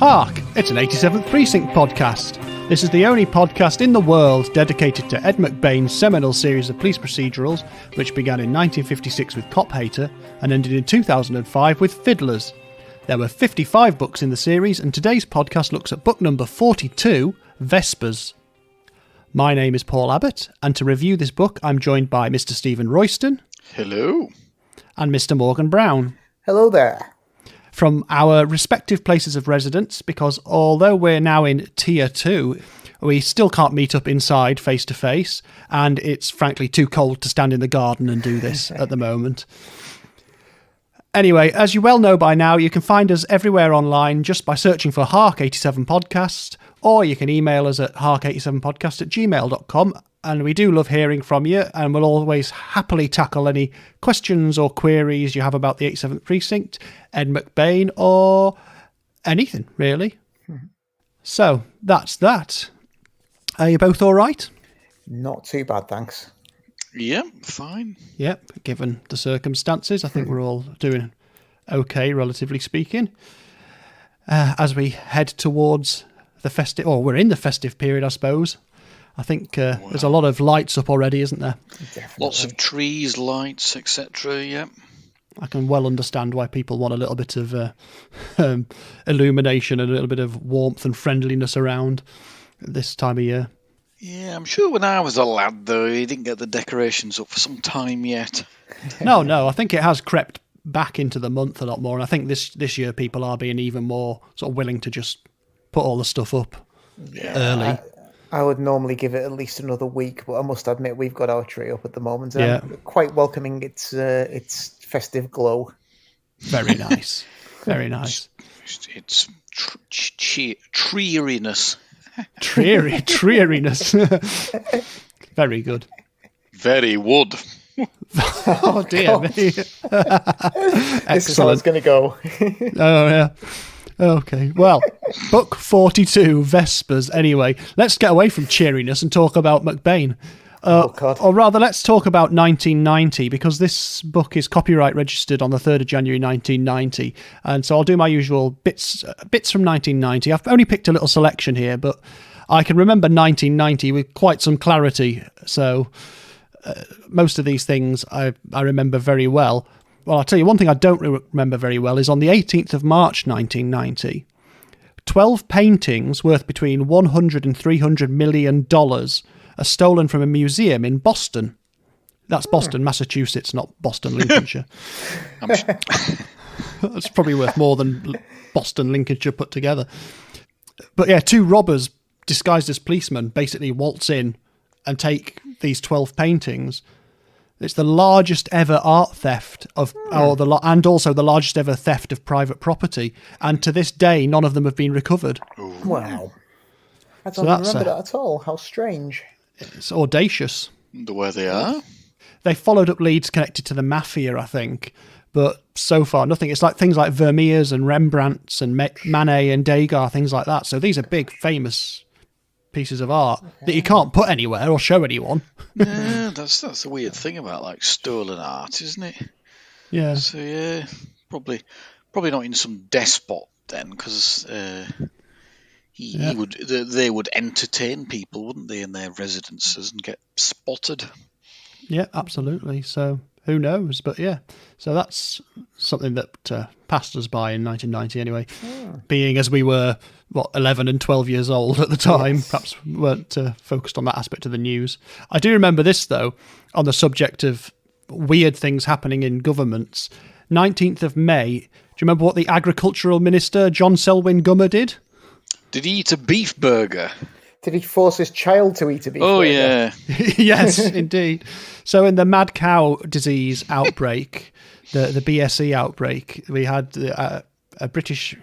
Hark! It's an 87th Precinct podcast. This is the only podcast in the world dedicated to Ed McBain's seminal series of police procedurals, which began in 1956 with Cop Hater and ended in 2005 with Fiddlers. There were 55 books in the series, and today's podcast looks at book number 42, Vespers. My name is Paul Abbott, and to review this book I'm joined by Mr. Stephen Royston. Hello. And Mr. Morgan Brown. Hello there. From our respective places of residence, because although we're now in Tier 2, we still can't meet up inside face to face, and it's frankly too cold to stand in the garden and do this at the moment. Anyway, as you well know by now, you can find us everywhere online just by searching for Hark 87 Podcast, or you can email us at hark87podcast@gmail.com. And we do love hearing from you, and we'll always happily tackle any questions or queries you have about the 87th Precinct, Ed McBain, or anything, really. Mm-hmm. So, that's that. Are you both all right? Not too bad, thanks. Yeah, fine. Yep, given the circumstances, I think we're all doing okay, relatively speaking. As we head towards the festive, or we're in the festive period, I suppose. I think there's a lot of lights up already, isn't there? Definitely. Lots of trees, lights, etc. Yeah. I can well understand why people want a little bit of illumination and a little bit of warmth and friendliness around this time of year. Yeah, I'm sure when I was a lad, though, you didn't get the decorations up for some time yet. No, I think it has crept back into the month a lot more, and I think this year people are being even more sort of willing to just put all the stuff up early. I would normally give it at least another week, but I must admit we've got our tree up at the moment. Yeah. I'm quite welcoming its festive glow. Very nice. Very nice. It's treeriness. Treeriness. Very good. Very wood. Oh dear me. Excellent. This is how it's going to go. Oh yeah. Okay, well, book 42, Vespers. Anyway, let's get away from cheeriness and talk about McBain. Or rather, let's talk about 1990, because this book is copyright registered on the 3rd of January 1990. And so I'll do my usual bits from 1990. I've only picked a little selection here, but I can remember 1990 with quite some clarity. So most of these things I remember very well. Well, I'll tell you one thing I don't remember very well is on the 18th of March 1990, 12 paintings worth between $100 and $300 million are stolen from a museum in Boston. That's Boston, Massachusetts, not Boston, Lincolnshire. That's probably worth more than Boston, Lincolnshire put together. But yeah, two robbers disguised as policemen basically waltz in and take these 12 paintings. It's the largest ever art theft and also the largest ever theft of private property. And to this day, none of them have been recovered. Wow. I don't remember that at all. How strange. It's audacious. The way they are. They followed up leads connected to the mafia, I think. But so far, nothing. It's like things like Vermeers and Rembrandts and Manet and Degas, things like that. So these are big, famous pieces of art that you can't put anywhere or show anyone. Yeah, that's the weird thing about like stolen art, isn't it? Yeah. So yeah, probably not in some despot then, because they would entertain people, wouldn't they, in their residences and get spotted? Yeah, absolutely. So who knows? But yeah, so that's something that passed us by in 1990 anyway. Being as we were 11 and 12 years old at the time, perhaps weren't focused on that aspect of the news. I do remember this though, on the subject of weird things happening in governments. 19th of May. Do you remember what the Agricultural Minister John Selwyn Gummer did? Did he eat a beef burger? Did he force his child to eat a beef burger? Oh, yeah. Yes, indeed. So in the mad cow disease outbreak, the BSE outbreak, we had a British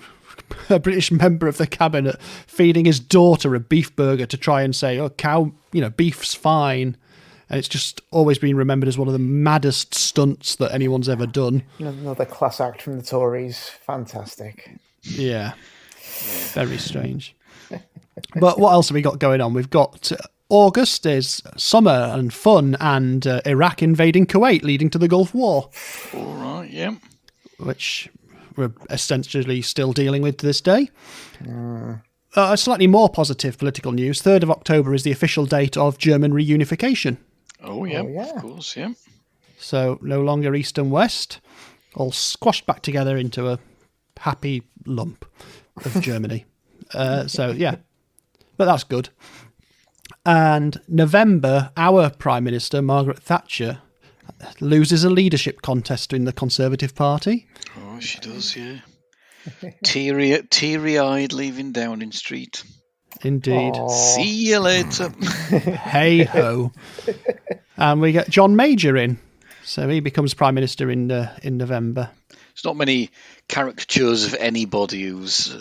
member of the cabinet feeding his daughter a beef burger to try and say, oh, cow, beef's fine. And it's just always been remembered as one of the maddest stunts that anyone's ever done. Another class act from the Tories. Fantastic. Yeah. Very strange. But what else have we got going on? We've got August is summer and fun and Iraq invading Kuwait, leading to the Gulf War. All right, yeah. Which we're essentially still dealing with to this day. A slightly more positive political news. 3rd of October is the official date of German reunification. Oh, yeah, of course, yeah. So no longer East and West, all squashed back together into a happy lump of Germany. So, yeah, but that's good. And November, our Prime Minister, Margaret Thatcher, loses a leadership contest in the Conservative Party. Oh, she does, yeah. Teary-eyed leaving Downing Street. Indeed. Aww. See you later. Hey ho. And we get John Major in. So he becomes Prime Minister in November. There's not many caricatures of anybody who's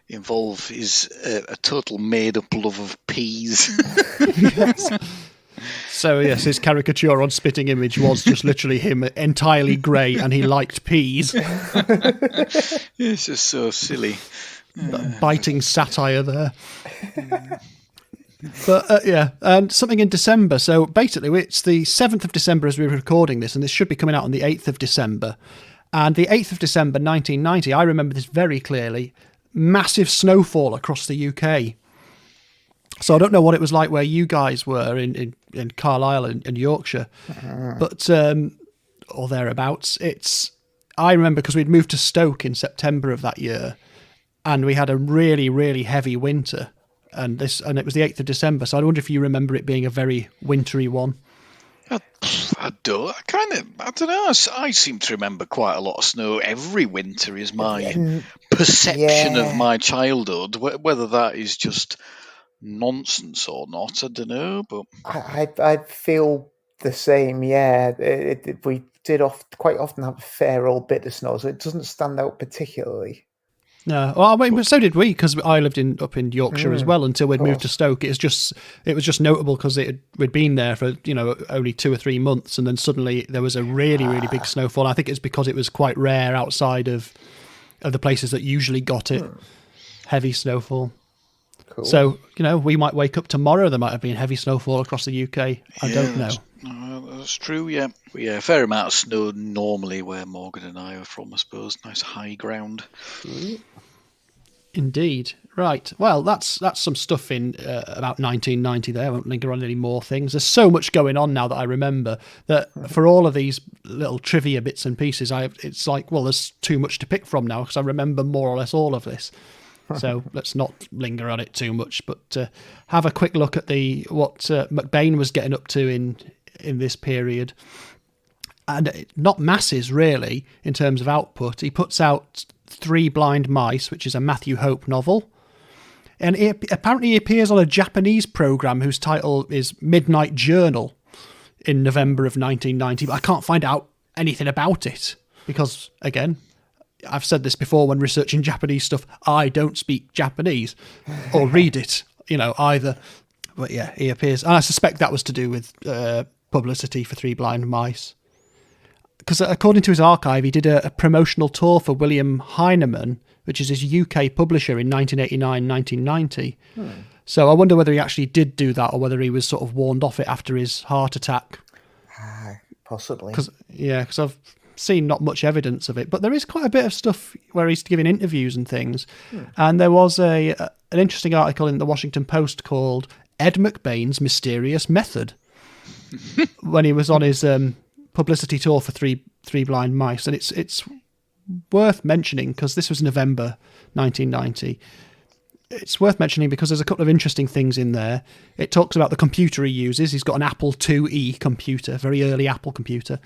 involved is a total made-up love of peas. Yes. So, yes, his caricature on Spitting Image was just literally him entirely grey and he liked peas. It's just so silly. Biting satire there. But, and something in December. So, basically, it's the 7th of December as we're recording this, and this should be coming out on the 8th of December. And the 8th of December, 1990, I remember this very clearly, massive snowfall across the UK. So I don't know what it was like where you guys were in Carlisle and Yorkshire, but or thereabouts. I remember because we'd moved to Stoke in September of that year, and we had a really, really heavy winter, and it was the 8th of December. So I wonder if you remember it being a very wintry one. I don't know. I seem to remember quite a lot of snow every winter. Is my perception of my childhood. Whether that is just nonsense or not, I don't know. But I feel the same. Yeah, we did quite often have a fair old bit of snow, so it doesn't stand out particularly. No, well, I mean, but so did we, because I lived up in Yorkshire as well until we'd moved to Stoke. It was just notable because we'd been there for only 2 or 3 months, and then suddenly there was a really, really big snowfall. I think it's because it was quite rare outside of the places that usually got it. Heavy snowfall. Cool. So we might wake up tomorrow. There might have been heavy snowfall across the UK. I don't know. That's true. Yeah, a fair amount of snow normally where Morgan and I are from. I suppose nice high ground. Indeed. Right. Well, that's some stuff in about 1990 there. I won't linger on any more things. There's so much going on now that I remember that for all of these little trivia bits and pieces, it's like, well, there's too much to pick from now because I remember more or less all of this. So let's not linger on it too much, but have a quick look at what McBain was getting up to in this period. And not masses, really, in terms of output. He puts out 3 Blind Mice, which is a Matthew Hope novel. And apparently he appears on a Japanese programme whose title is Midnight Journal in November of 1990, but I can't find out anything about it because, again, I've said this before when researching Japanese stuff, I don't speak Japanese or read it, either. But yeah, he appears. And I suspect that was to do with publicity for 3 Blind Mice. Because according to his archive, he did a promotional tour for William Heinemann, which is his UK publisher, in 1989, 1990. So I wonder whether he actually did do that or whether he was sort of warned off it after his heart attack. Possibly. Because I've seen not much evidence of it, but there is quite a bit of stuff where he's giving interviews and things. And there was an interesting article in the Washington Post called Ed McBain's Mysterious Method when he was on his publicity tour for three Blind Mice. And it's worth mentioning because this was November 1990. It's worth mentioning because there's a couple of interesting things in there. It talks about the computer he uses. He's got an Apple IIe computer, very early Apple computer.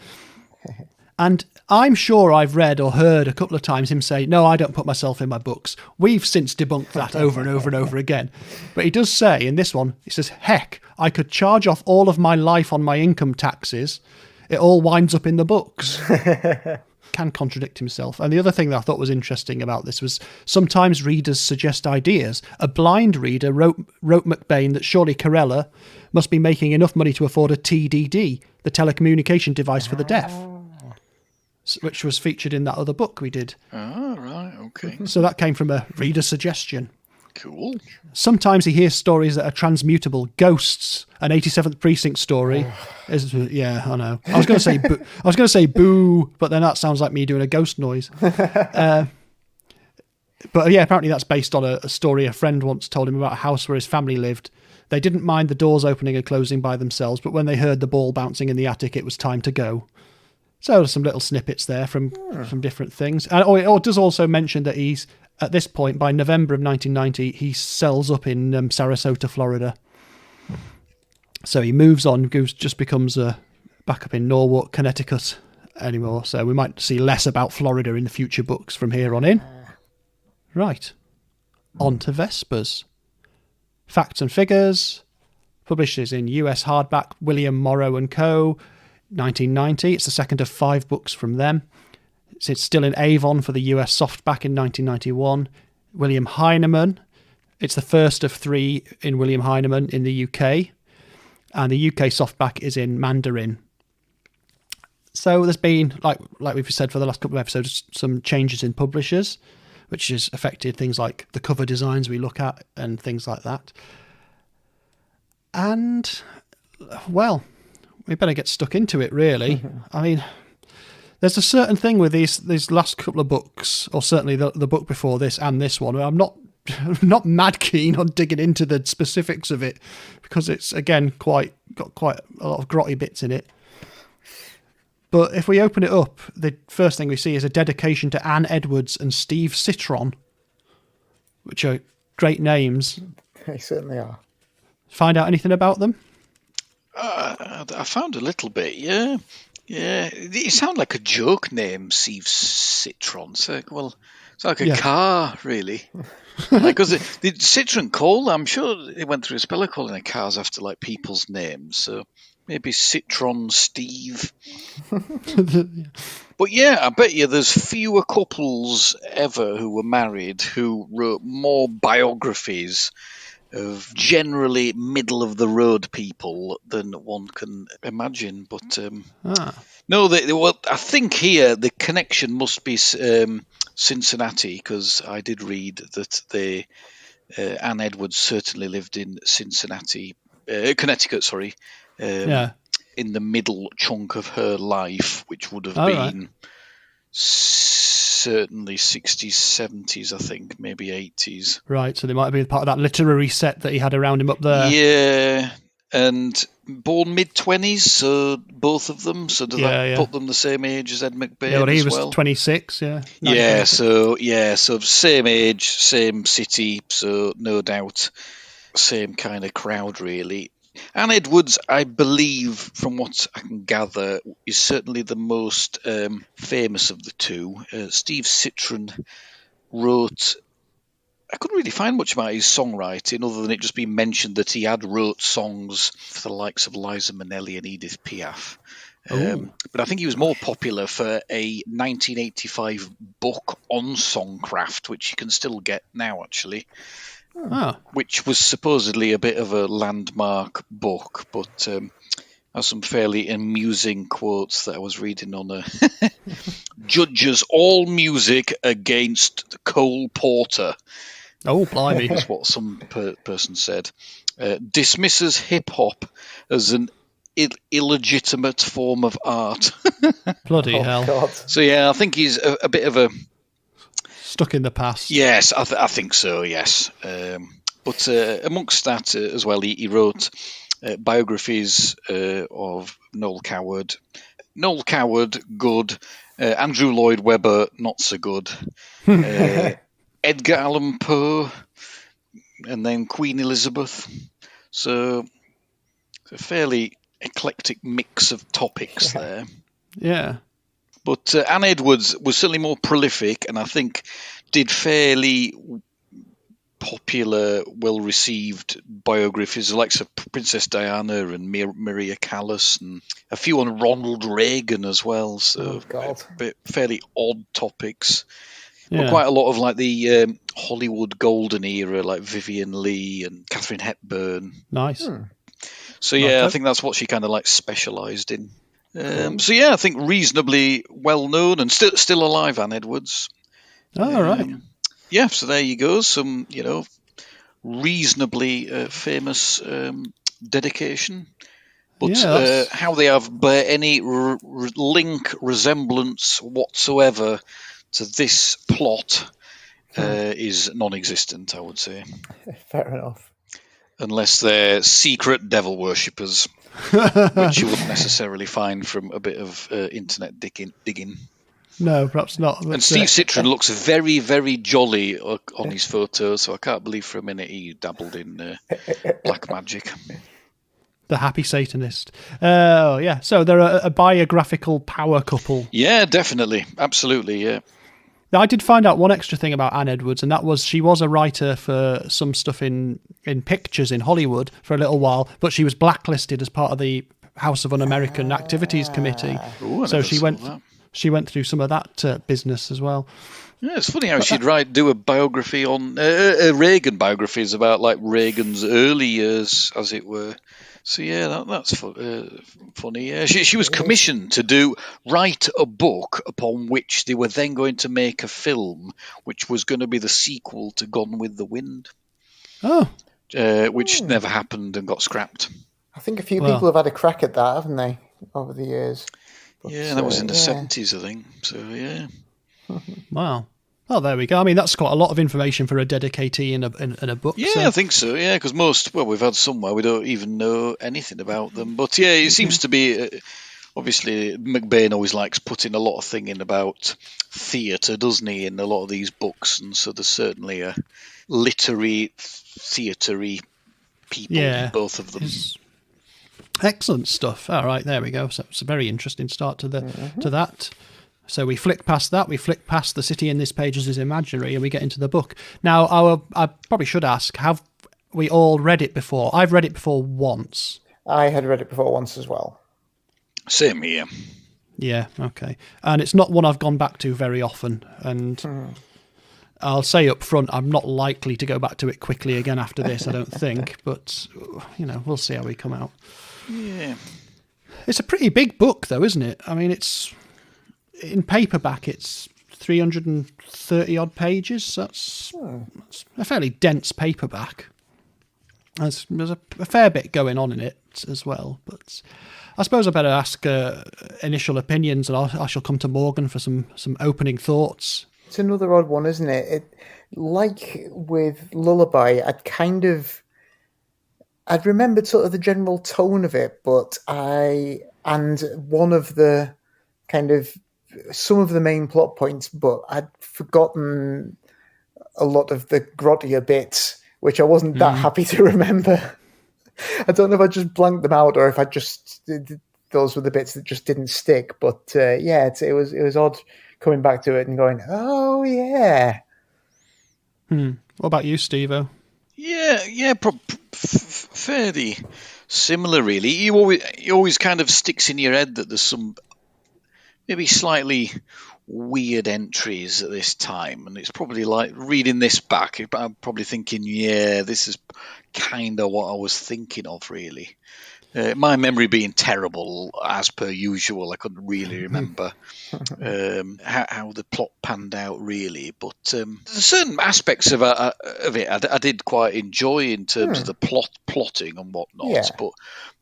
And I'm sure I've read or heard a couple of times him say, no, I don't put myself in my books. We've since debunked that over and over and over again. But he does say in this one, he says, heck, I could charge off all of my life on my income taxes. It all winds up in the books. Can contradict himself. And the other thing that I thought was interesting about this was sometimes readers suggest ideas. A blind reader wrote McBain that surely Corella must be making enough money to afford a TDD, the telecommunication device for the deaf, which was featured in that other book we did. Oh, right, okay. So that came from a reader suggestion. Cool. Sometimes he hears stories that are transmutable. Ghosts, an 87th Precinct story. Yeah, I know. I was going to say boo, but then that sounds like me doing a ghost noise. But yeah, apparently that's based on a story a friend once told him about a house where his family lived. They didn't mind the doors opening and closing by themselves, but when they heard the ball bouncing in the attic, it was time to go. So there's some little snippets there from different things. And it does also mention that he's, at this point, by November of 1990, he sells up in Sarasota, Florida. So he moves on, just becomes back up in Norwalk, Connecticut anymore. So we might see less about Florida in the future books from here on in. Right. On to Vespers. Facts and Figures. Publishes in US hardback, William Morrow & Co., 1990. It's the second of 5 books from them. It's still in Avon for the US softback in 1991. William Heinemann. It's the first of 3 in William Heinemann in the UK. And the UK softback is in Mandarin. So there's been, like we've said for the last couple of episodes, some changes in publishers, which has affected things like the cover designs we look at and things like that. And, well, we better get stuck into it, really. I mean, there's a certain thing with these last couple of books, or certainly the book before this and this one, where I'm not mad keen on digging into the specifics of it, because it's, again, got quite a lot of grotty bits in it. But if we open it up, the first thing we see is a dedication to Anne Edwards and Steve Citron, which are great names. They certainly are. Find out anything about them? I found a little bit, yeah. Yeah, it sounds like a joke name, Steve Citron. So, well, it's like a car, really. Because the Citron Cole, I'm sure they went through a spell of calling their cars after like people's names. So maybe Citron Steve. But yeah, I bet you there's fewer couples ever who were married who wrote more biographies of generally middle-of-the-road people than one can imagine. But no, I think here the connection must be Cincinnati, because I did read that Anne Edwards certainly lived in Cincinnati, Connecticut, sorry, in the middle chunk of her life, which would have been certainly 60s, 70s, I think, maybe 80s. Right, so they might have been part of that literary set that he had around him up there. Yeah, and born mid-20s, so both of them. So does that put them the same age as Ed McBain? Yeah, well, he was 26, yeah. So same age, same city, so no doubt same kind of crowd, really. Anne Edwards, I believe, from what I can gather, is certainly the most famous of the two. Steve Citron wrote... I couldn't really find much about his songwriting, other than it just being mentioned that he had wrote songs for the likes of Liza Minnelli and Edith Piaf. But I think he was more popular for a 1985 book on songcraft, which you can still get now, actually. Which was supposedly a bit of a landmark book, but has some fairly amusing quotes that I was reading on judges all music against Cole Porter. Oh, blimey. That's what some person said. Dismisses hip-hop as an illegitimate form of art. Bloody hell. God. So, yeah, I think he's a bit of a... Stuck in the past. Yes, I think so, yes. But amongst that as well, he wrote biographies of Noel Coward. Noel Coward, good. Andrew Lloyd Webber, not so good. Edgar Allan Poe, and then Queen Elizabeth. So it's a fairly eclectic mix of topics there. Yeah. But Anne Edwards was certainly more prolific, and I think did fairly popular, well-received biographies, like Princess Diana and Maria Callas, and a few on Ronald Reagan as well. So fairly odd topics. Yeah. But quite a lot of like the Hollywood golden era, like Vivian Leigh and Katharine Hepburn. Nice. So yeah, I think that's what she kind of like specialised in. So yeah, I think reasonably well known and still alive, Anne Edwards. Oh, right. Yeah, so there you go. Some reasonably famous dedication. But Yeah, how they have bear any resemblance whatsoever to this plot is non-existent, I would say. Fair enough. Unless they're secret devil worshippers, which you wouldn't necessarily find from a bit of internet digging. No, perhaps not. But, And Steve Citron looks very, very jolly on his photos, so I can't believe for a minute he dabbled in black magic. The happy Satanist. Oh, yeah. So they're a biographical power couple. Yeah, definitely. Absolutely, yeah. Now, I did find out one extra thing about Anne Edwards, and that was she was a writer for some stuff in pictures in Hollywood for a little while, but she was blacklisted as part of the House of Un-American Activities Committee. Ooh, so she went through some of that business as well. Yeah, it's funny how she'd do a biography on Reagan biographies about like Reagan's early years, as it were. So yeah, that's funny. Yeah, she was commissioned to write a book upon which they were then going to make a film, which was going to be the sequel to Gone with the Wind. Oh, which never happened and got scrapped. I think a few people have had a crack at that, haven't they, over the years? But, yeah, that was in the 70s, I think. So yeah. Wow. Oh, there we go. I mean, that's quite a lot of information for a dedicatee in a book. Yeah, so. I think so. Yeah, because we've had some where we don't even know anything about them. But yeah, it seems to be, obviously, McBain always likes putting a lot of thing in about theatre, doesn't he, in a lot of these books. And so there's certainly a literary, theatre-y people in both of them. Excellent stuff. All right, there we go. So it's a very interesting start to that. So we flick past that. We flick past the city in this page is imaginary, and we get into the book. Now, I probably should ask: have we all read it before? I've read it before once. I had read it before once as well. Same here. Yeah. Okay. And it's not one I've gone back to very often. And I'll say up front, I'm not likely to go back to it quickly again after this. I don't think. But we'll see how we come out. Yeah. It's a pretty big book, though, isn't it? I mean, it's. In paperback, it's 330 odd pages. That's a fairly dense paperback. There's a fair bit going on in it as well. But I suppose I better ask initial opinions, and I shall come to Morgan for some opening thoughts. It's another odd one, isn't it? Like with Lullaby, I'd remembered sort of the general tone of it, but one of the kind of some of the main plot points, but I'd forgotten a lot of the grottier bits, which I wasn't that happy to remember. I don't know if I just blanked them out or if those were the bits that just didn't stick. But it was odd coming back to it and going, oh yeah. What about you, Steve-O? Yeah, fairly similar, really. It always kind of sticks in your head that there's some maybe slightly weird entries at this time, and it's probably like reading this back, I'm probably thinking, yeah, this is kind of what I was thinking of, really. My memory being terrible, as per usual, I couldn't really remember how the plot panned out, really. But certain aspects of it I did quite enjoy in terms of the plotting and whatnot. Yeah. But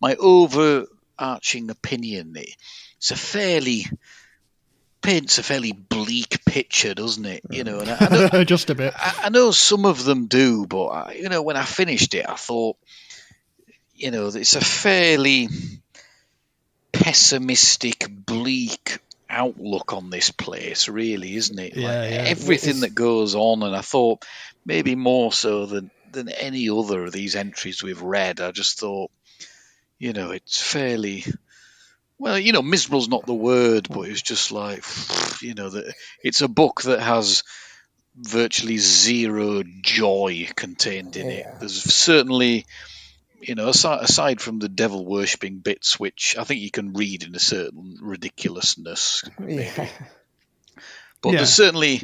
my overarching opinion, paints a fairly bleak picture, doesn't it? And I know, just a bit. I know some of them do, but when I finished it, I thought, it's a fairly pessimistic, bleak outlook on this place, really, isn't it? Yeah, everything that goes on, and I thought maybe more so than any other of these entries we've read. I just thought, it's fairly. Well, miserable's not the word, but it's just like, it's a book that has virtually zero joy contained in it. There's certainly, aside from the devil worshipping bits, which I think you can read in a certain ridiculousness, maybe. But there's certainly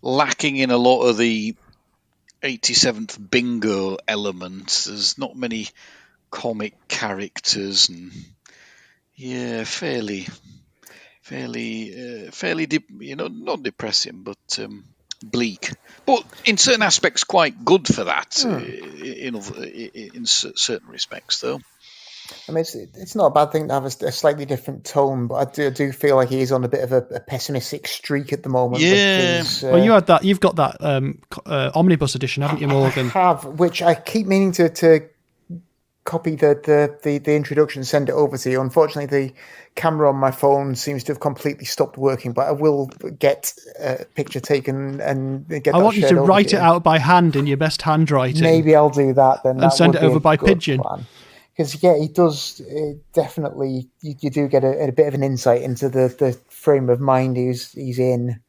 lacking in a lot of the 87th bingo elements. There's not many comic characters and. Yeah, fairly, not depressing, but bleak, but in certain aspects quite good for that. In certain respects, though. I mean, it's not a bad thing to have a slightly different tone, but I do feel like he's on a bit of a pessimistic streak at the moment. Yeah. Well, you've got that omnibus edition, haven't you, Morgan? I have, which I keep meaning to copy the introduction, send it over to you. Unfortunately, the camera on my phone seems to have completely stopped working, but I will get a picture taken and get. I want you to write it out by hand in your best handwriting. Maybe I'll do that then, and send it over by pigeon. Because he does definitely. You do get a bit of an insight into the frame of mind he's in,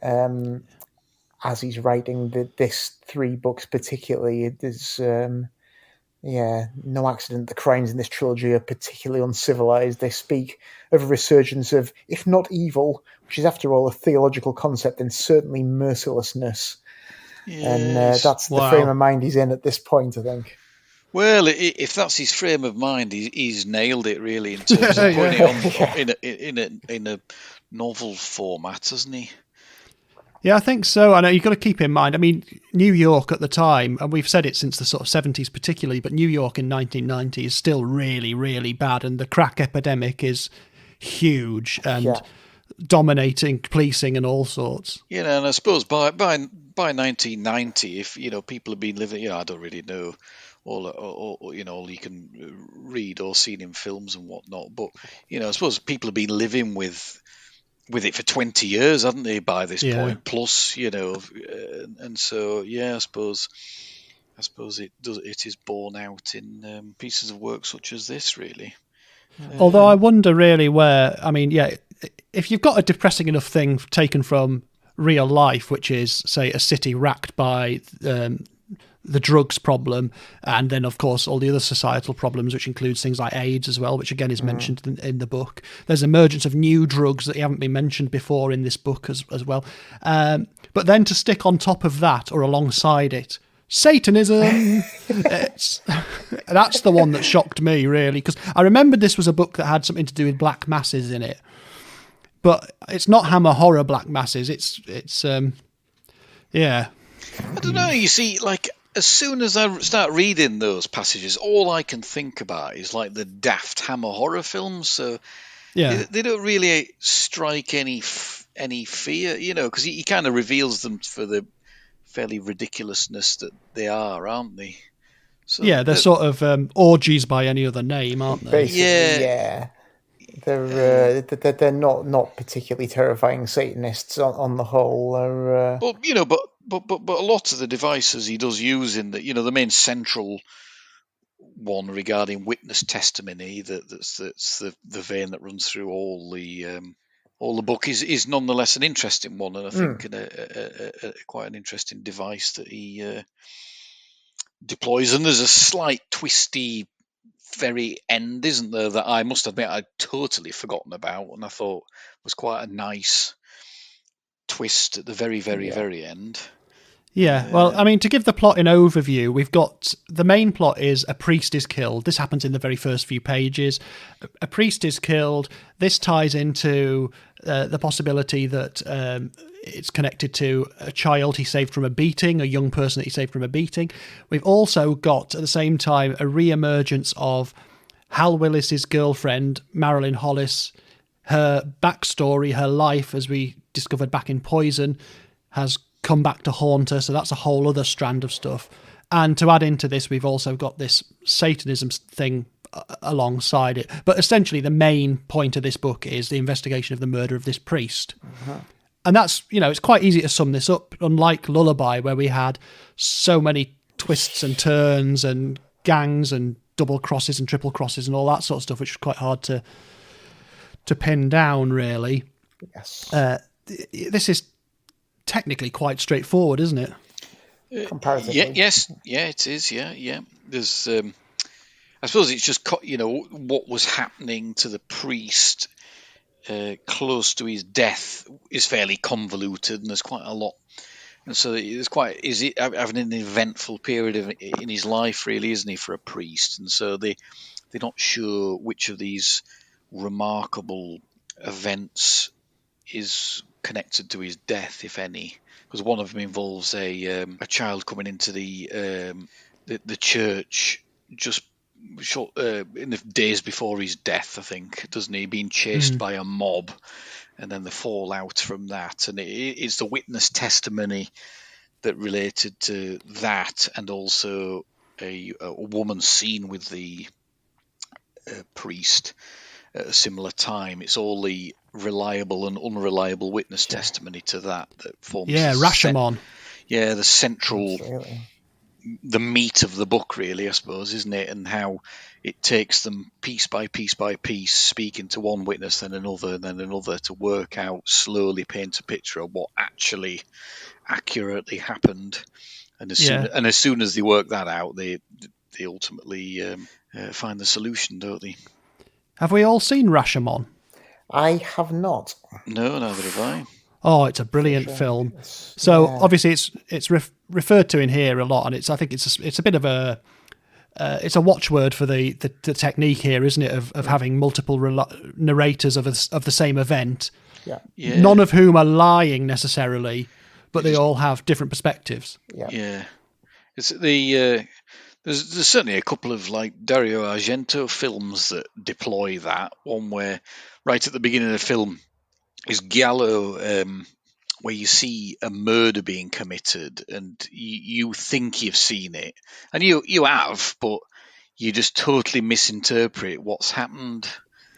as he's writing this 3 books particularly. There's no accident the crimes in this trilogy are particularly uncivilized. They speak of a resurgence of, if not evil, which is after all a theological concept, and certainly mercilessness. Yes. And that's the frame of mind he's in at this point, I think. Well, if that's his frame of mind, he's nailed it really in terms of putting it on in a novel format, hasn't he? Yeah, I think so. I know you've got to keep in mind, I mean, New York at the time, and we've said it since the sort of 70s particularly, but New York in 1990 is still really, really bad, and the crack epidemic is huge and dominating policing and all sorts. And I suppose by 1990, if people have been living, I don't really know all you can read or seen in films and whatnot, but I suppose people have been living with it for 20 years, haven't they, by this point? Plus, and so I suppose it is borne out in pieces of work such as this, really. Although I wonder really where, I mean, if you've got a depressing enough thing taken from real life, which is, say, a city racked by the drugs problem, and then, of course, all the other societal problems, which includes things like AIDS as well, which again is mentioned in the book. There's emergence of new drugs that haven't been mentioned before in this book as well. But then to stick on top of that or alongside it, Satanism. That's the one that shocked me, really, because I remembered this was a book that had something to do with black masses in it, but it's not Hammer horror black masses. It's I don't know. You see, like, as soon as I start reading those passages, all I can think about is like the daft Hammer horror films. So they don't really strike any fear, because he kind of reveals them for the fairly ridiculousness that they are, aren't they? So they're sort of orgies by any other name, aren't they? Basically, They're not particularly terrifying Satanists on the whole. But a lot of the devices he does use in the main central one regarding witness testimony, that's the vein that runs through all the book is nonetheless an interesting one, and I think quite an interesting device that he deploys. And there's a slight twisty very end, isn't there, that I must admit I'd totally forgotten about, and I thought was quite a nice twist at the very, very, very end. Yeah, well, I mean, to give the plot an overview, we've got the main plot is a priest is killed. This happens in the very first few pages. A priest is killed. This ties into the possibility that it's connected to a child he saved from a beating, a young person that he saved from a beating. We've also got, at the same time, a re-emergence of Hal Willis's girlfriend, Marilyn Hollis. Her backstory, her life, as we discovered back in Poison, has come back to haunt her, so that's a whole other strand of stuff. And to add into this, we've also got this Satanism thing alongside it. But essentially, the main point of this book is the investigation of the murder of this priest. And that's, it's quite easy to sum this up, unlike Lullaby, where we had so many twists and turns and gangs and double crosses and triple crosses and all that sort of stuff, which was quite hard to pin down, really. Yes. This is technically quite straightforward, isn't it? Comparatively. Yes. Yeah, it is. Yeah. There's, I suppose it's just, what was happening to the priest close to his death is fairly convoluted, and there's quite a lot. And so is it having an eventful period in his life, really, isn't he, for a priest? And so they're not sure which of these remarkable events is connected to his death, if any. Because one of them involves a child coming into the church just short in the days before his death, I think, doesn't he? Being chased by a mob, and then the fallout from that, and it's the witness testimony that related to that, and also a woman seen with the priest at a similar time. It's all the reliable and unreliable witness testimony to that forms. Yeah, Rashomon. The central. Absolutely. The meat of the book, really, I suppose, isn't it? And how it takes them piece by piece by piece, speaking to one witness, then another, to work out, slowly paint a picture of what actually accurately happened. And as soon as they work that out, they ultimately find the solution, don't they? Have we all seen Rashomon? I have not. No, neither have I. Oh, it's a brilliant film. Obviously, it's referred to in here a lot, and I think it's a bit of a it's a watchword for the technique here, isn't it? Of having multiple narrators of the same event, none of whom are lying necessarily, but they all have different perspectives. Yeah. It's there's certainly a couple of like Dario Argento films that deploy that. One where right at the beginning of the film is Giallo, where you see a murder being committed, and you think you've seen it, and you have, but you just totally misinterpret what's happened.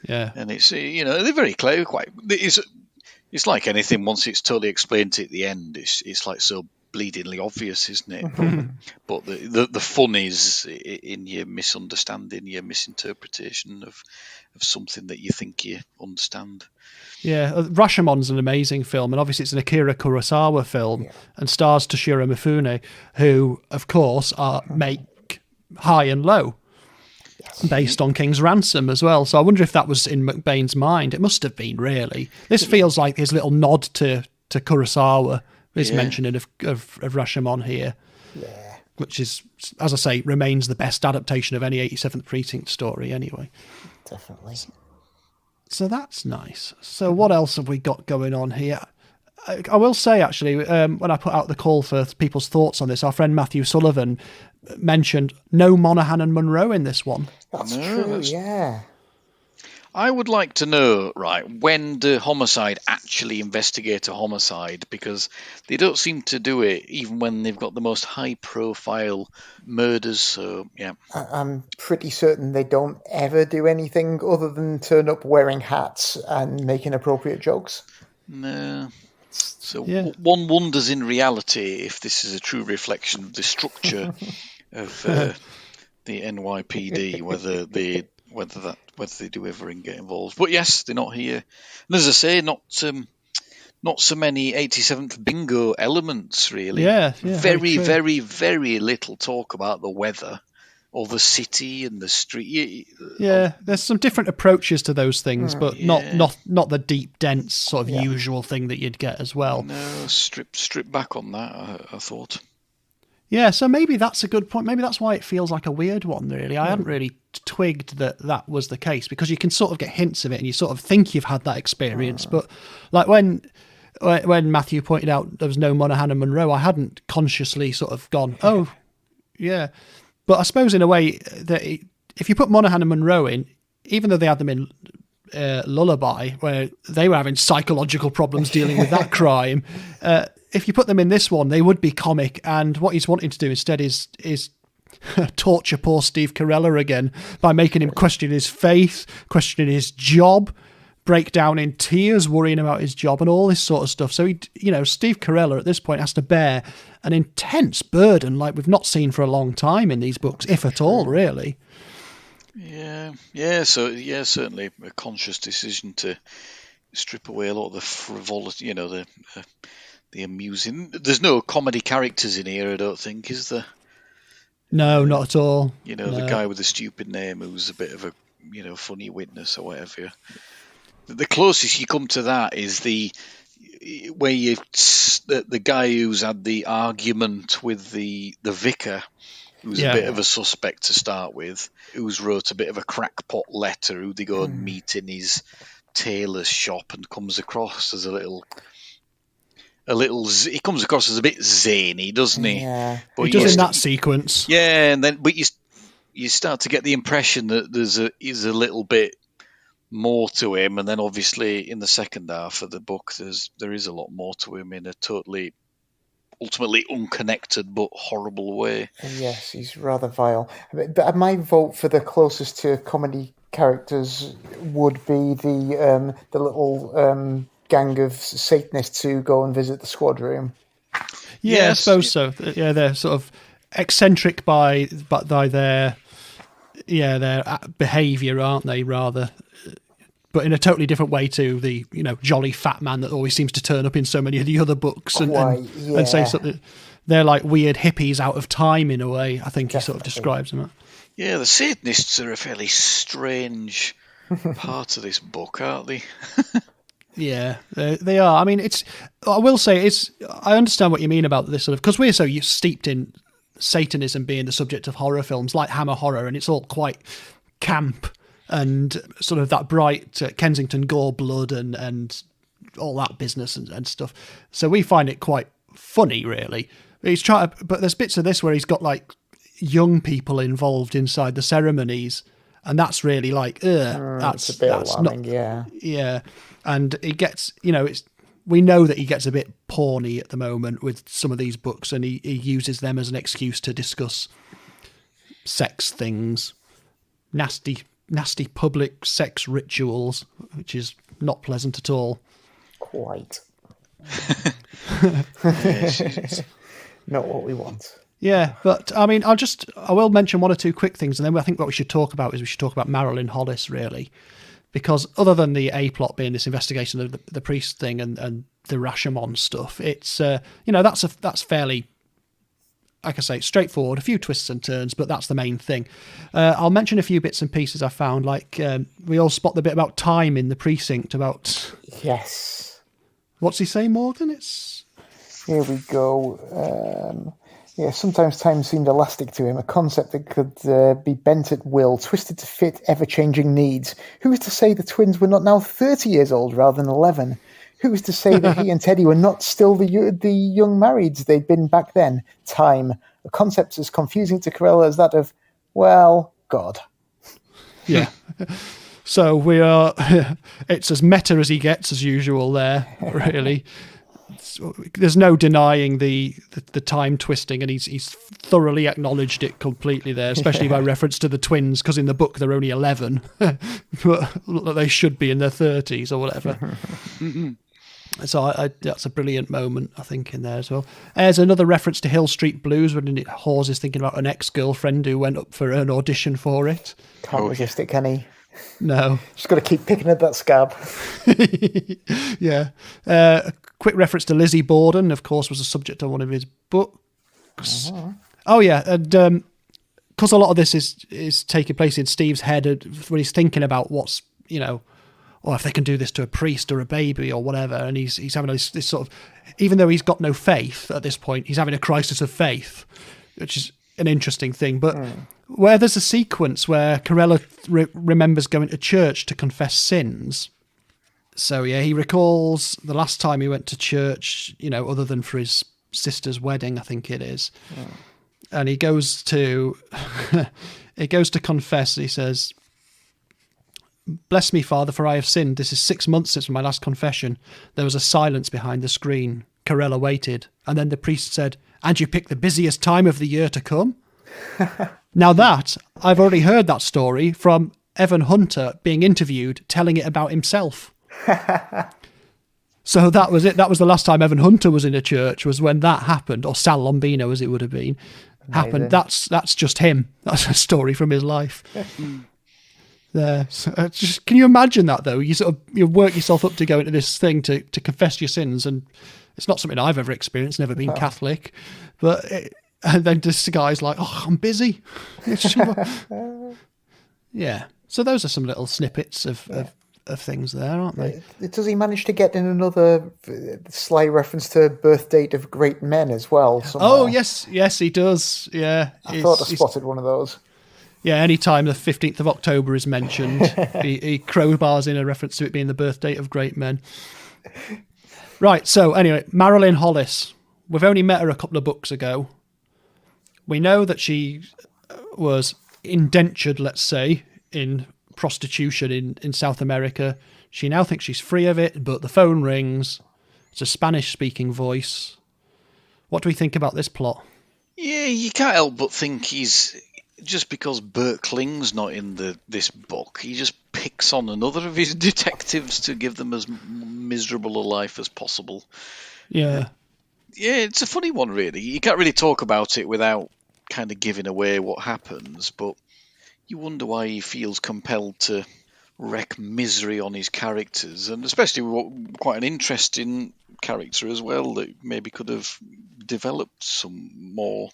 Yeah, and it's they're very clever. It's like anything. Once it's totally explained at the end, it's like so bleedingly obvious, isn't it? But the fun is in your misunderstanding, your misinterpretation of something that you think you understand. Yeah, Rashomon's an amazing film, and obviously it's an Akira Kurosawa film, and stars Toshiro Mifune, who, of course, make High and Low, based on King's Ransom as well. So I wonder if that was in McBain's mind. It must have been, really. This feels like his little nod to Kurosawa, his mentioning of Rashomon here, which is, as I say, remains the best adaptation of any 87th Precinct story anyway. Definitely. So that's nice. So what else have we got going on here? I will say, actually, when I put out the call for people's thoughts on this, our friend Matthew Sullivan mentioned no Monaghan and Munro in this one. That's true, yeah. I would like to know, right, when the homicide actually investigate a homicide, because they don't seem to do it even when they've got the most high-profile murders. So, yeah. I'm pretty certain they don't ever do anything other than turn up wearing hats and make inappropriate jokes. No. So one wonders in reality if this is a true reflection of the structure of the NYPD, whether they do ever get involved. But yes, they're not here. And as I say, not so many 87th bingo elements, really. Yeah, very, very, very little talk about the weather or the city and the street. Yeah, there's some different approaches to those things, but not the deep, dense sort of usual thing that you'd get as well. No, strip back on that, I thought. Yeah, so maybe that's a good point. Maybe that's why it feels like a weird one, really. I hadn't really twigged that was the case, because you can sort of get hints of it and you sort of think you've had that experience. But like when Matthew pointed out there was no Monaghan and Munro, I hadn't consciously sort of gone, oh, yeah. But I suppose in a way that if you put Monaghan and Munro in, even though they had them in Lullaby, where they were having psychological problems dealing with that crime, if you put them in this one, they would be comic. And what he's wanting to do instead is torture poor Steve Carella again by making him question his faith, questioning his job, break down in tears, worrying about his job and all this sort of stuff. So Steve Carella at this point has to bear an intense burden like we've not seen for a long time in these books, if at all, really. Yeah. So certainly a conscious decision to strip away a lot of the frivolity, the amusing. There's no comedy characters in here, I don't think, is there? No, not at all. The guy with the stupid name who's a bit of a funny witness or whatever. The closest you come to that is the guy who's had the argument with the vicar, who's a bit of a suspect to start with, who's wrote a bit of a crackpot letter, who they go and meet in his tailor's shop and comes across as he comes across as a bit zany, doesn't he? Yeah, but he does in that sequence. Yeah, but you start to get the impression that he's a little bit more to him, and then obviously in the second half of the book, there is a lot more to him in a totally, ultimately unconnected but horrible way. Yes, he's rather vile. But my vote for the closest to comedy characters would be the little gang of Satanists who go and visit the squad room. Yeah, yes. I suppose so. Yeah, they're sort of eccentric by their behaviour, aren't they? Rather, but in a totally different way to the jolly fat man that always seems to turn up in so many of the other books and say something. They're like weird hippies out of time in a way. I think he sort of describes them. Yeah, the Satanists are a fairly strange part of this book, aren't they? Yeah, they are. I mean, I will say I understand what you mean about this sort of, because we're so steeped in Satanism being the subject of horror films like Hammer Horror, and it's all quite camp and sort of that bright Kensington gore blood and all that business and stuff. So we find it quite funny, really. But there's bits of this where he's got like young people involved inside the ceremonies, and that's really like, that's a bit alarming, yeah. And it gets, we know that he gets a bit porny at the moment with some of these books, and he uses them as an excuse to discuss sex things, nasty public sex rituals, which is not pleasant at all. Quite. Not what we want. Yeah, but I mean, I will mention one or two quick things, and then I think what we should talk about Marilyn Hollis, really. Because other than the A plot being this investigation of the priest thing and the Rashomon stuff, it's that's fairly, like I say, straightforward. A few twists and turns, but that's the main thing. I'll mention a few bits and pieces I found. Like we all spot the bit about time in the precinct. About what's he say, Morgan? Here we go. Sometimes time seemed elastic to him, a concept that could be bent at will, twisted to fit ever-changing needs. Who is to say the twins were not now 30 years old rather than 11? Who is to say that he and Teddy were not still the young marrieds they'd been back then? Time, a concept as confusing to Corella as that of, well, God. Yeah. So we are, it's as meta as he gets as usual there, really. There's no denying the time twisting, and he's thoroughly acknowledged it completely there, especially by reference to the twins, because in the book they're only 11, but they should be in their 30s or whatever. So that's a brilliant moment, I think, in there as well. There's another reference to Hill Street Blues when Hawes is thinking about an ex-girlfriend who went up for an audition for it. Can't resist it, can he? No. Just got to keep picking at that scab. Yeah. A quick reference to Lizzie Borden, of course, was a subject of one of his books. Oh, yeah. And because a lot of this is taking place in Steve's head when he's thinking about what's, or if they can do this to a priest or a baby or whatever, and he's having this sort of, even though he's got no faith at this point, he's having a crisis of faith, which is an interesting thing. But where there's a sequence where Corella remembers going to church to confess sins. So yeah, he recalls the last time he went to church, other than for his sister's wedding, I think it is. And he goes to confess. He says, "Bless me, Father, for I have sinned. This is 6 months since my last confession." There was a silence behind the screen. Corella waited, and then the priest said, "And you picked the busiest time of the year to come?" Now that, I've already heard that story from Evan Hunter being interviewed, telling it about himself. So that was it. That was the last time Evan Hunter was in a church, was when that happened, or Sal Lombino, as it would have been, happened. That's just him. That's a story from his life. There. So, can you imagine that, though? You work yourself up to go into this thing to confess your sins, and it's not something I've ever experienced, never been Catholic, and then this guy's like, "Oh, I'm busy." Yeah. So those are some little snippets of things there, aren't they? Does he manage to get in another sly reference to birth date of great men as well? Somewhere? Oh, yes, he does. Yeah. I thought I spotted one of those. Yeah, anytime the 15th of October is mentioned, he crowbars in a reference to it being the birth date of great men. Right, so anyway, Marilyn Hollis. We've only met her a couple of books ago. We know that she was indentured, let's say, in prostitution in South America. She now thinks she's free of it, but the phone rings. It's a Spanish-speaking voice. What do we think about this plot? Yeah, you can't help but think he's... Just because Bert Kling's not in this book, he just picks on another of his detectives to give them as miserable a life as possible. Yeah. Yeah, it's a funny one, really. You can't really talk about it without kind of giving away what happens, but you wonder why he feels compelled to wreak misery on his characters, and especially quite an interesting character as well that maybe could have developed some more,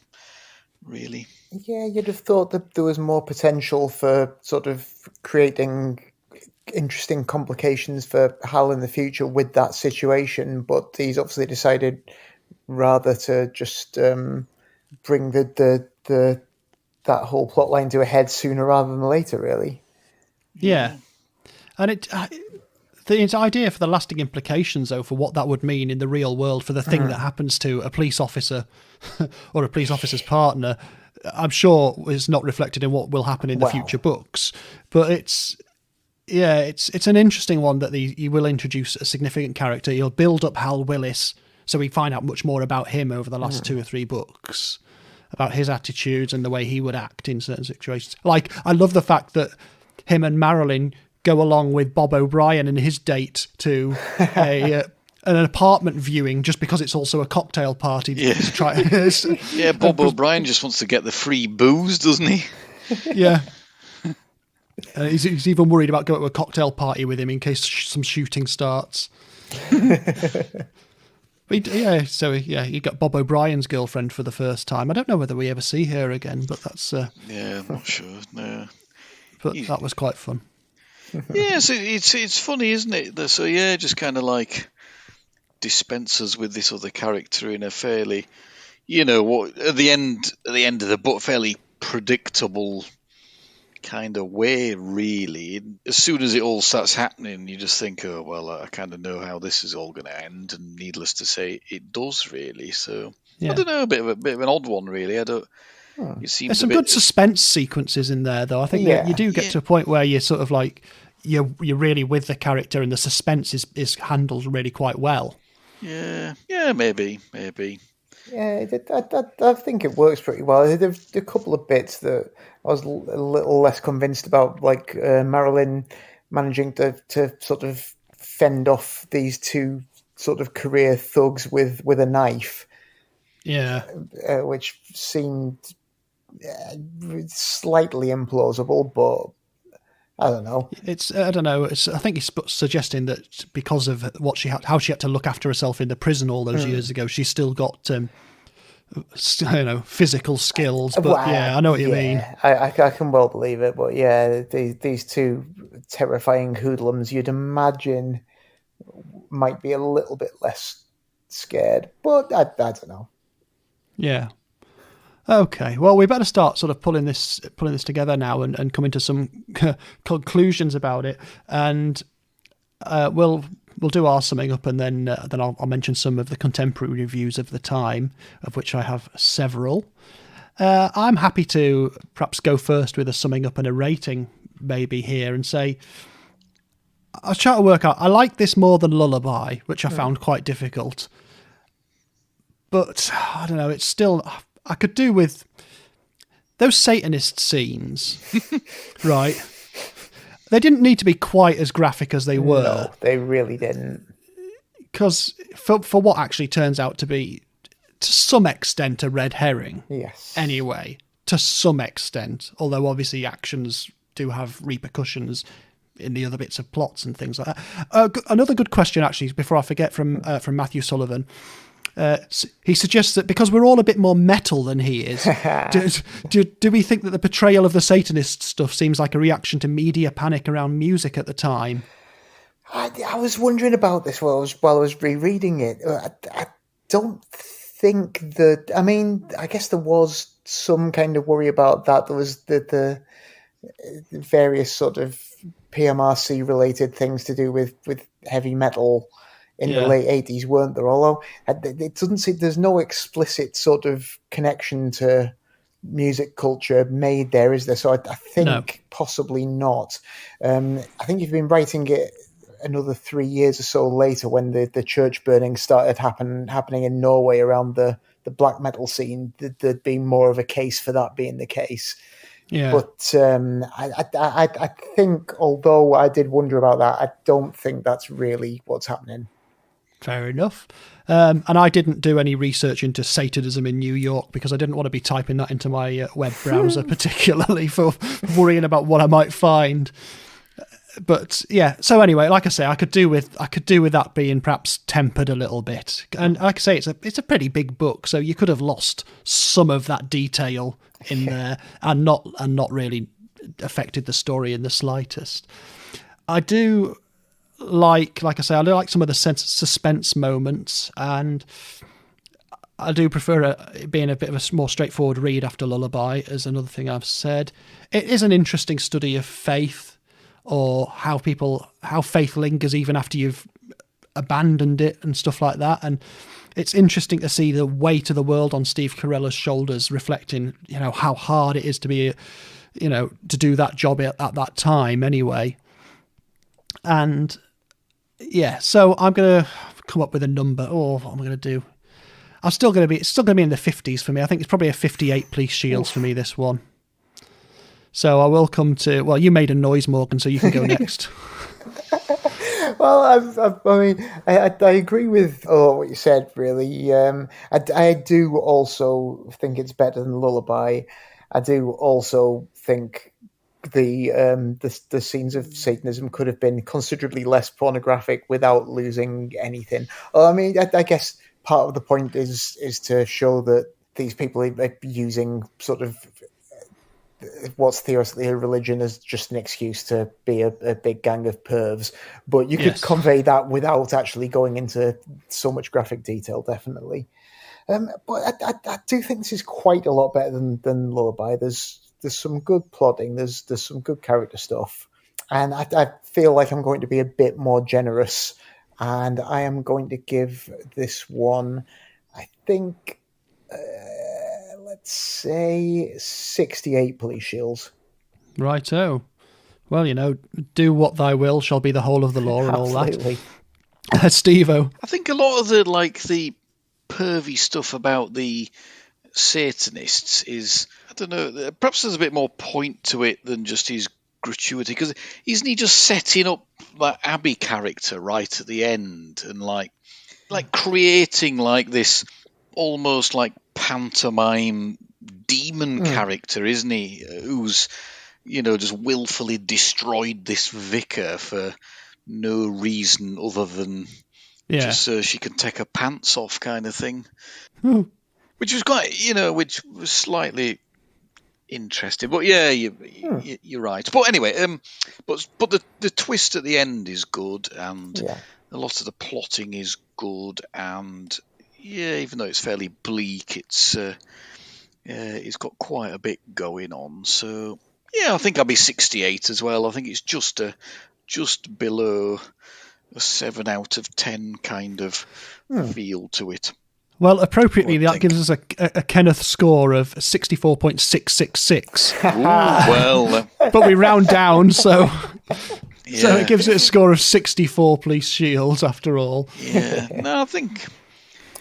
really. Yeah, you'd have thought that there was more potential for sort of creating interesting complications for Hal in the future with that situation, but he's obviously decided rather to just bring that whole plot line to a head sooner rather than later, really. Yeah. And the idea for the lasting implications, though, for what that would mean in the real world for the thing that happens to a police officer or a police officer's partner, I'm sure is not reflected in what will happen in the future books. But it's an interesting one that he will introduce a significant character. He'll build up Hal Willis, so we find out much more about him over the last 2 or 3 books, about his attitudes and the way he would act in certain situations. Like, I love the fact that him and Marilyn go along with Bob O'Brien and his date to an apartment viewing just because it's also a cocktail party. Yeah, Bob O'Brien just wants to get the free booze, doesn't he? Yeah. He's even worried about going to a cocktail party with him in case some shooting starts. But you got Bob O'Brien's girlfriend for the first time. I don't know whether we ever see her again, but that's... yeah, I'm not sure, no. But that was quite fun. Yeah, so it's funny, isn't it? So yeah, just kind of like dispenses with this other character in a fairly, at the end of the book, fairly predictable kind of way, really. As soon as it all starts happening, you just think, oh well, I kind of know how this is all going to end, and needless to say, it does really. So yeah. I don't know, a bit of an odd one, really. I don't. It seems there's some good suspense sequences in there, though. I think you do get to a point where you're sort of like you're really with the character, and the suspense is handled really quite well. Yeah, maybe. Yeah, I think it works pretty well. There's a couple of bits that I was a little less convinced about, like Marilyn managing to sort of fend off these 2 sort of career thugs with a knife. Yeah, which seemed slightly implausible, but I don't know. I think he's suggesting that because of how she had to look after herself in the prison all those years ago, she's still got physical skills. But I know what you mean. I can well believe it. But yeah, these 2 terrifying hoodlums, you'd imagine, might be a little bit less scared. But I don't know. Yeah. Okay. Well, we better start sort of pulling this together now and come into some conclusions about it. And we'll do our summing up, and then I'll mention some of the contemporary reviews of the time, of which I have several. I'm happy to perhaps go first with a summing up and a rating, maybe here, and say I was trying to work out. I like this more than Lullaby, which I found quite difficult. But I don't know. It's still. I could do with those Satanist scenes, right? They didn't need to be quite as graphic as they were. No, they really didn't. Because for what actually turns out to be, to some extent, a red herring. Yes. Anyway, to some extent. Although obviously actions do have repercussions in the other bits of plots and things like that. Another good question, actually, before I forget, from Matthew Sullivan. He suggests that because we're all a bit more metal than he is, do we think that the portrayal of the Satanist stuff seems like a reaction to media panic around music at the time? I was wondering about this while I was rereading it. I don't think that. I mean, I guess there was some kind of worry about that. There was the various sort of PMRC related things to do with heavy metal in the late 80s, weren't there? Although it doesn't seem there's no explicit sort of connection to music culture made there, is there? So I think possibly not. I think you've been writing it another 3 years or so later when the church burning started happening in Norway around the black metal scene. There'd be more of a case for that being the case. Yeah. But I think, although I did wonder about that, I don't think that's really what's happening. Fair enough. And I didn't do any research into Satanism in New York because I didn't want to be typing that into my web browser, particularly for worrying about what I might find. But yeah, so anyway, like I say, I could do with that being perhaps tempered a little bit. And like I say, it's a pretty big book, so you could have lost some of that detail in there and not really affected the story in the slightest. I do like I say, I do like some of the suspense moments, and I do prefer it being a bit of a more straightforward read after Lullaby, as another thing I've said. It is an interesting study of faith, or how faith lingers even after you've abandoned it and stuff like that. And it's interesting to see the weight of the world on Steve Carella's shoulders, reflecting, how hard it is to be, to do that job at that time anyway. And yeah, so I'm going to come up with a number. Oh, what am I going to do? It's still going to be in the 50s for me. I think it's probably a 58 police shields for me, this one. So I will come to... Well, you made a noise, Morgan, so you can go next. Well, I agree with what you said, really. I do also think it's better than Lullaby. I do also think the scenes of Satanism could have been considerably less pornographic without losing anything. Well, I mean, I guess part of the point is to show that these people are using sort of what's theoretically a religion as just an excuse to be a big gang of pervs, but you could convey that without actually going into so much graphic detail, definitely. But I do think this is quite a lot better than Lullaby. There's some good plotting, there's some good character stuff, and I feel like I'm going to be a bit more generous, and I am going to give this one, I think, let's say 68 police shields. Righto. Well, do what thy will shall be the whole of the law and all that. Steve-o. I think a lot of the pervy stuff about the Satanists is, I don't know, perhaps there's a bit more point to it than just his gratuity, because isn't he just setting up that Abby character right at the end and like creating like this almost like pantomime demon character, isn't he? Who's, just willfully destroyed this vicar for no reason other than just so she can take her pants off, kind of thing. Which was quite, which was slightly interesting. But yeah, you're right. But anyway, but the twist at the end is good, and a lot of the plotting is good, and even though it's fairly bleak, it's got quite a bit going on. So I think I'll be 68 as well. I think it's just below a 7 out of 10 kind of feel to it. Well, appropriately, that gives us a Kenneth score of 64.666. Well, but we round down, so it gives it a score of 64 police shields after all. Yeah, no, I think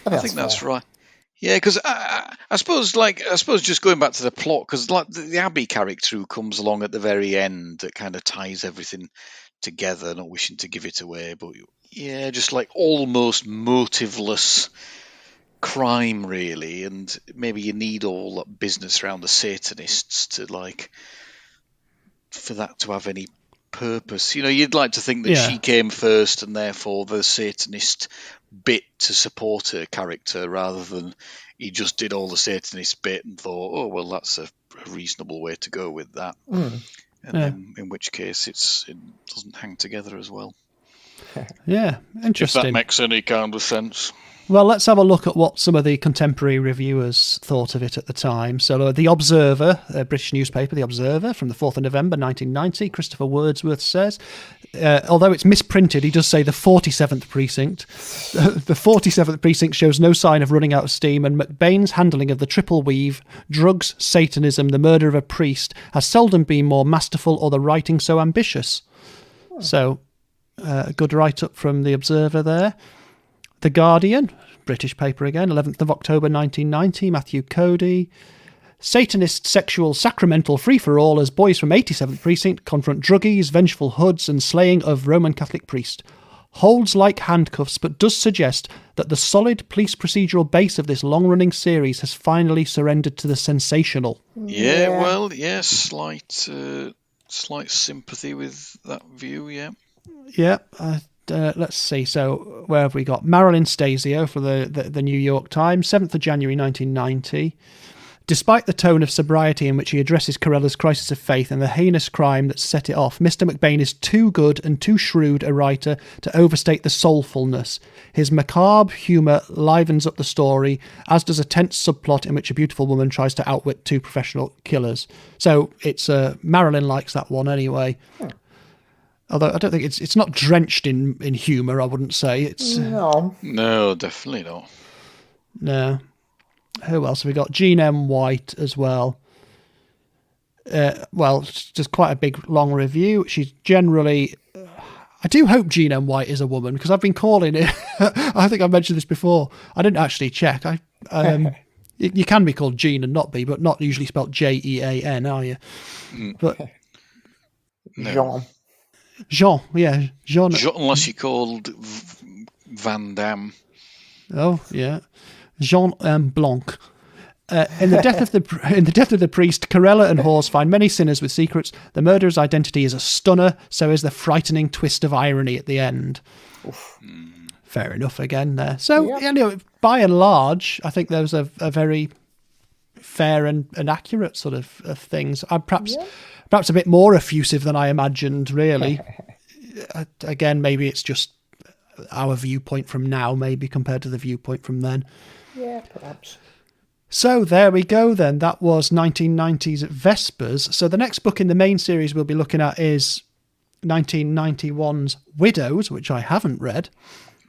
that's right. Yeah, because I suppose just going back to the plot, because like the Abby character who comes along at the very end that kind of ties everything together, not wishing to give it away, but just like almost motiveless crime, really, and maybe you need all that business around the Satanists to for that to have any purpose. You'd like to think that she came first and therefore the Satanist bit to support her character, rather than he just did all the Satanist bit and thought, oh well, that's a reasonable way to go with that. Then, in which case it doesn't hang together as well. Yeah, interesting. If that makes any kind of sense. Well, let's have a look at what some of the contemporary reviewers thought of it at the time. So The Observer, a British newspaper, The Observer, from the 4th of November 1990, Christopher Wordsworth says, although it's misprinted, he does say the 47th Precinct. The 47th Precinct shows no sign of running out of steam, and McBain's handling of the triple weave, drugs, Satanism, the murder of a priest, has seldom been more masterful or the writing so ambitious. So, a good write-up from The Observer there. The Guardian, British paper again, 11th of October 1990, Matthew Cody. Satanist sexual sacramental free-for-all as boys from 87th Precinct confront druggies, vengeful hoods and slaying of Roman Catholic priest. Holds like handcuffs, but does suggest that the solid police procedural base of this long-running series has finally surrendered to the sensational. Slight sympathy with that view, yeah. Yeah, let's see. So where have we got? Marilyn Stasio for the New York Times, 7th of January 1990. Despite the tone of sobriety in which he addresses Corella's crisis of faith and the heinous crime that set it off, Mr. McBain is too good and too shrewd a writer to overstate the soulfulness. His macabre humour livens up the story, as does a tense subplot in which a beautiful woman tries to outwit two professional killers. So it's Marilyn likes that one anyway. Although I don't think it's not drenched in humour, I wouldn't say. It's No, definitely not. No. Who else have we got? Jean M. White as well. It's just quite a big, long review. She's generally... I do hope Jean M. White is a woman, because I've been calling it... I think I've mentioned this before. I didn't actually check. You can be called Jean and not be, but not usually spelled Jean, are you? But Jean. Jean, yeah. Jean, unless you're called Van Damme. Oh, yeah. Jean Blanc. In the death of the priest, Corella and Hawes find many sinners with secrets. The murderer's identity is a stunner, so is the frightening twist of irony at the end. Fair enough again there. So, by and large, I think those are a very fair and accurate sort of things. Perhaps a bit more effusive than I imagined, really. Again, maybe it's just our viewpoint from now, maybe compared to the viewpoint from then. Yeah, perhaps. So there we go then. That was 1990's Vespers. So the next book in the main series we'll be looking at is 1991's Widows, which I haven't read.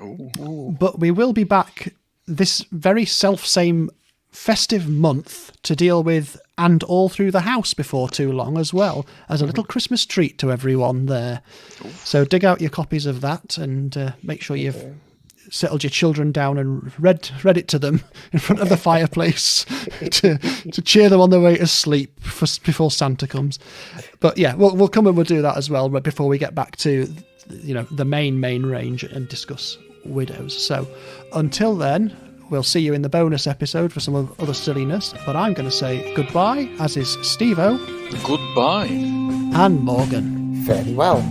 Ooh. But we will be back this very self-same festive month to deal with And All Through the House before too long, as well as a little Christmas treat to everyone there. So dig out your copies of that and make sure you've settled your children down and read it to them in front of the fireplace to cheer them on their way to sleep before Santa comes. But yeah, we'll come and we'll do that as well before we get back to the main range and discuss Widows. So until then, we'll see you in the bonus episode for some other silliness, but I'm going to say goodbye, as is Steve-O. Goodbye. And Morgan. Very well.